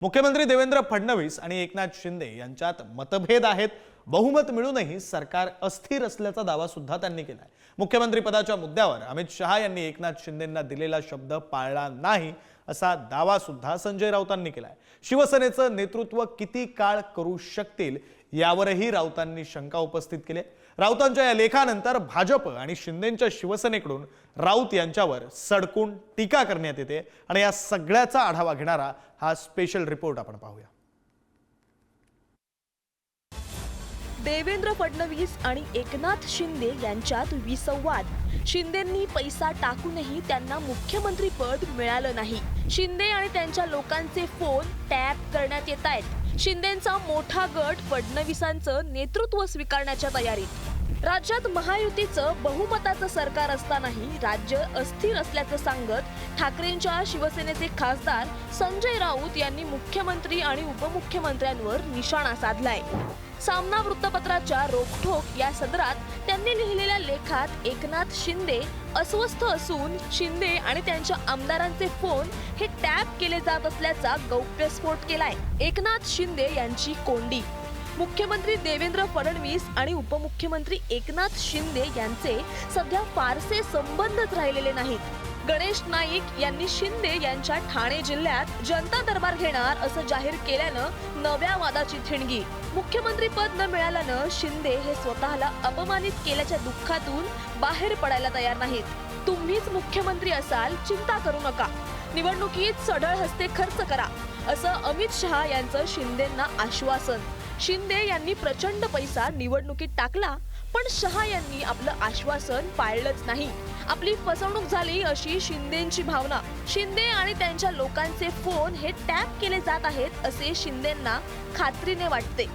मुख्यमंत्री देवेंद्र फडणवीस आणि एकनाथ शिंदे यांच्यात मतभेद आहेत। बहुमत मिळूनही सरकार अस्थिर असल्याचा दावा सुद्धा त्यांनी केलाय। मुख्यमंत्री पदाच्या मुद्द्यावर अमित शहा यांनी एकनाथ शिंदेंना दिलेला शब्द पाळला नाही असा दावा सुद्धा संजय राऊतांनी केलाय। शिवसेनेचं नेतृत्व किती काळ करू शकतील यावरही राऊतांनी शंका उपस्थित केली। राऊतांच्या या लेखानंतर भाजप आणि शिंदेंच्या शिवसेनेकडून राऊत यांच्यावर सडकून टीका करण्यात येते आणि या सगळ्याचा आढावा घेणारा हा स्पेशल रिपोर्ट आपण पाहूया। देवेंद्र फडणवीस आणि एकनाथ शिंदे यांच्यात विसंवाद। शिंदेंनी पैसा टाकूनही त्यांना मुख्यमंत्री पद मिळालं नाही। शिंदे आणि त्यांच्या लोकांचे फोन टॅप करण्यात येत आहेत। शिंदेंचा मोठा गट फडणवीसांचं नेतृत्व स्वीकारण्याच्या तयारीत। राज्यात महायुतीचं बहुमताचं सरकार असतानाही राज्य अस्थिर असल्याचं सांगत ठाकरेंच्या शिवसेनेचे खासदार संजय राऊत यांनी मुख्यमंत्री आणि उपमुख्यमंत्र्यांवर निशाणा साधलाय। सामना वृत्तपत्राच्या रोखठोक या सदरात त्यांनी लिहिलेल्या लेखात एकनाथ शिंदे अस्वस्थ असून शिंदे आणि त्यांच्या आमदारांचे फोन हे टॅप केले जात असल्याचा गौप्यस्फोट केलाय। एकनाथ शिंदे यांची कोंडी। मुख्यमंत्री देवेंद्र फडणवीस आणि उपमुख्यमंत्री एकनाथ शिंदे यांचे सध्या फारसे संबंधच राहिलेले नाहीत। गणेश नाईक यांनी शिंदे यांच्या ठाणे जिल्ह्यात जनता दरबार घेणार असं जाहीर केल्यानं नव्या वादाची ठिणगी। मुख्यमंत्री पद न मिळाल्यानं शिंदे हे स्वतःला अपमानित केल्याच्या दुःखातून बाहेर पडायला तयार नाहीत। तुम्हीच मुख्यमंत्री असाल, चिंता करू नका, निवडणुकीत सढळ हस्ते खर्च करा असं अमित शहा यांचं शिंदेंना आश्वासन। शिंदे यांनी प्रचंड पैसा निवडणुकीत टाकला, पण शहा यांनी आपलं आश्वासन पाळलंच नाही। आपली फसवणूक झाली अशी शिंदेंची भावना। शिंदे आणि त्यांच्या लोकांचे फोन हे टॅप केले जात आहेत असे शिंदेंना खात्रीने वाटते।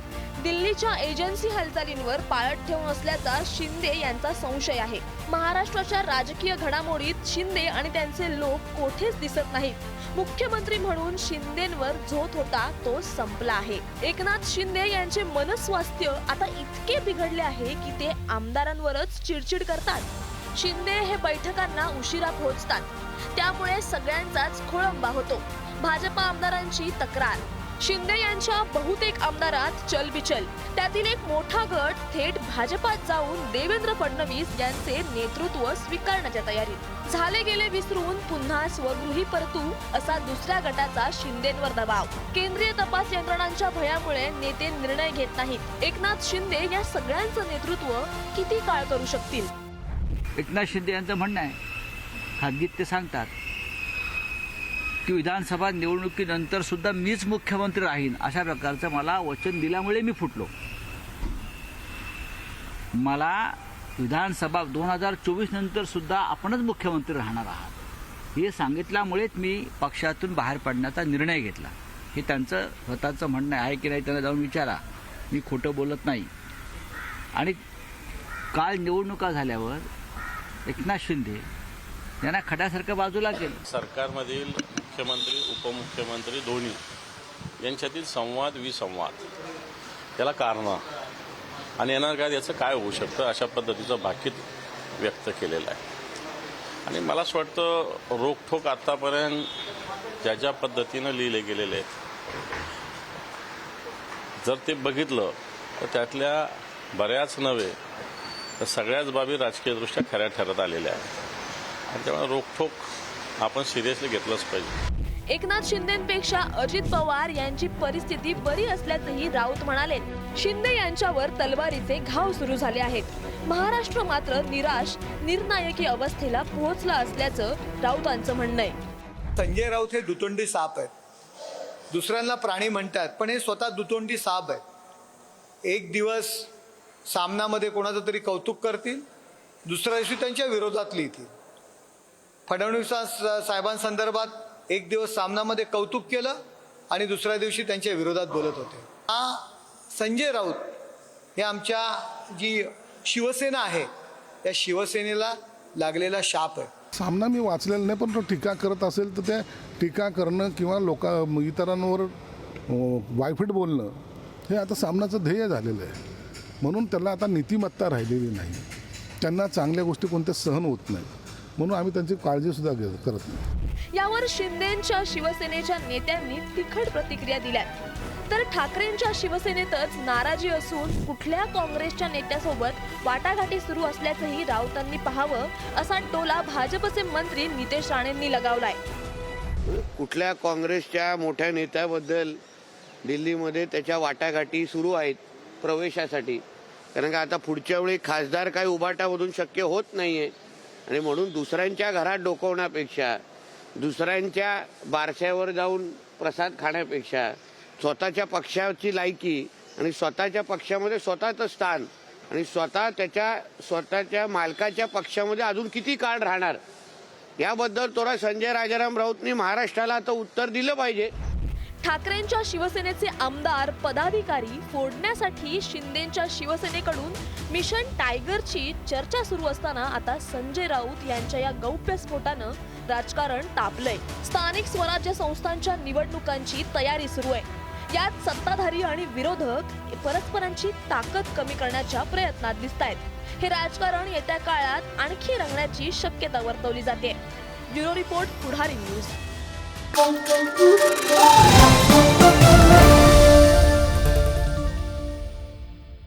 दिल्लीच्या एजन्सी हालचालींवर पाळत ठेवून असल्याचा शिंदे यांचा संशय आहे। महाराष्ट्राच्या राजकीय घडामोडीत शिंदे आणि त्यांचे लोक कोठेच दिसत नाहीत। मुख्यमंत्री म्हणून शिंदेंवर झोत होता तो संपला आहे। एकनाथ शिंदे यांचे मनस्वास्थ्य आता इतके बिघडले आहे की ते आमदारांवरच चिडचिड करतात। शिंदे हे बैठकांना उशिरा पोहोचतात, त्यामुळे सगळ्यांचाच खोळंबा होतो। भाजप आमदारांची तक्रार। शिंदे यांच्या बहुतेक आमदारात चलबिचल। त्यातील एक मोठा गट थेट भाजपात जाऊन देवेंद्र फडणवीस यांचे नेतृत्व स्वीकारण्याच्या तयारीत। झाले गेले विसरून पुन्हा स्वगृही परतू असा दुसऱ्या गटाचा शिंदेंवर दबाव। केंद्रीय तपास यंत्रणांच्या भयामुळे नेते निर्णय घेत नाहीत। एकनाथ शिंदे या सगळ्यांचं नेतृत्व किती काळ करू शकतील? एकनाथ शिंदे यांचं म्हणणं आहे, खासगीत ते सांगतात की विधानसभा निवडणुकीनंतर सुद्धा मीच मुख्यमंत्री राहीन अशा प्रकारचं मला वचन दिल्यामुळे मी फुटलो। मला विधानसभा 2024 नंतर सुद्धा आपणच मुख्यमंत्री राहणार आहात हे सांगितल्यामुळेच मी पक्षातून बाहेर पडण्याचा निर्णय घेतला। हे त्यांचं स्वतःचं म्हणणं आहे की नाही त्यांना जाऊन विचारा, मी खोटं बोलत नाही। आणि काल निवडणुका झाल्यावर एकनाथ शिंदे यांना खड्यासारखं बाजूला केलं। सरकारमधील मुख्यमंत्री उपमुख्यमंत्री दोन्ही यांच्यातील संवाद विसंवाद याला कारणं आणि येणार काळात याचं काय होऊ शकतं अशा पद्धतीचं भाकीत व्यक्त केलेलं आहे। आणि मला असं वाटतं रोखठोक आत्तापर्यंत ज्या पद्धतीनं लिहिले गेलेले आहेत जर ते बघितलं तर त्यातल्या बऱ्याच नव्हे तर सगळ्याच बाबी राजकीयदृष्ट्या खऱ्या ठरत आलेल्या आहेत आणि त्यामुळे रोखठोक आपण सिरियसली घेतलंच पाहिजे। एकनाथ शिंदेंपेक्षा अजित पवार यांची परिस्थिती बरी असल्याचंही राऊत म्हणाले। शिंदे यांच्यावर तलवारीचे घाव सुरू झाले आहेत। महाराष्ट्र मात्र निराश निर्णायकी अवस्थेला पोहोचला असल्याचं राऊतांचं म्हणणं आहे। संजय राऊत हे दुतोंडी साप आहेत। दुसऱ्यांना प्राणी म्हणतात, पण हे स्वतः दुतोंडी साप आहेत। एक दिवस सामनामध्ये कोणाचं तरी कौतुक करतील, दुसऱ्या दिवशी त्यांच्या विरोधात लिहितील। फडणवीस साहेबांसंदर्भात एक दिवस सामनामध्ये कौतुक केलं आणि दुसऱ्या दिवशी त्यांच्या विरोधात बोलत होते। हा संजय राऊत हे आमच्या जी शिवसेना आहे त्या शिवसेनेला लागलेला शाप आहे। सामना मी वाचलेला नाही, पण तो टीका करत असेल तर त्या टीका करणं किंवा इतरांवर वायफट बोलणं हे आता सामनाचं ध्येय झालेलं आहे। म्हणून त्याला आता नीतिमत्ता राहिलेली नाही। त्यांना चांगल्या गोष्टी कोणत्या सहन होत नाहीत, म्हणून आम्ही त्यांची काळजीसुद्धा करत नाही। यावर शिंदेंच्या शिवसेनेच्या नेत्यांनी तिखट प्रतिक्रिया दिल्या, तर ठाकरेंच्या शिवसेनेतच नाराजी असून कुठल्या काँग्रेसच्या नेत्यासोबत वाटाघाटी सुरू असल्याचंही राऊतांनी पाहावं, असा टोला भाजपचे मंत्री नितेश राणेंनी लगावलाय. कुठल्या काँग्रेसच्या मोठ्या नेत्याबद्दल दिल्लीमध्ये त्याच्या वाटाघाटी सुरू आहेत प्रवेशासाठी, कारण का आता पुढच्या वेळी खासदार काही उभाटामधून शक्य होत नाहीये आणि म्हणून दुसऱ्यांच्या घरात डोकवण्यापेक्षा, दुसऱ्यांच्या बारशावर जाऊन प्रसाद खाण्यापेक्षा स्वतःच्या पक्षाची लायकी आणि स्वतःच्या पक्षामध्ये स्वतःचं स्थान आणि स्वतःच्या मालकाच्या पक्षामध्ये अजून किती काळ राहणार याबद्दल थोडा संजय राजाराम राऊतनी महाराष्ट्राला आता उत्तर दिलं पाहिजे. ठाकरेंच्या शिवसेनेचे आमदार पदाधिकारी फोडण्यासाठी शिंदेंच्या शिवसेनेकडून मिशन टायगरची चर्चा सुरू असताना आता संजय राऊत यांच्या या गौप्यस्फोटानं राजकारण तापलंय. स्थानिक स्वराज्य संस्थांच्या निवडणुकांची तयारी सुरू आहे. यात सत्ताधारी आणि विरोधक परस्परांची ताकद कमी करण्याच्या प्रयत्नात दिसतायत. हे राजकारण येत्या काळात आणखी रंगण्याची शक्यता वर्तवली जाते. ब्युरो रिपोर्ट, पुढारी न्यूज.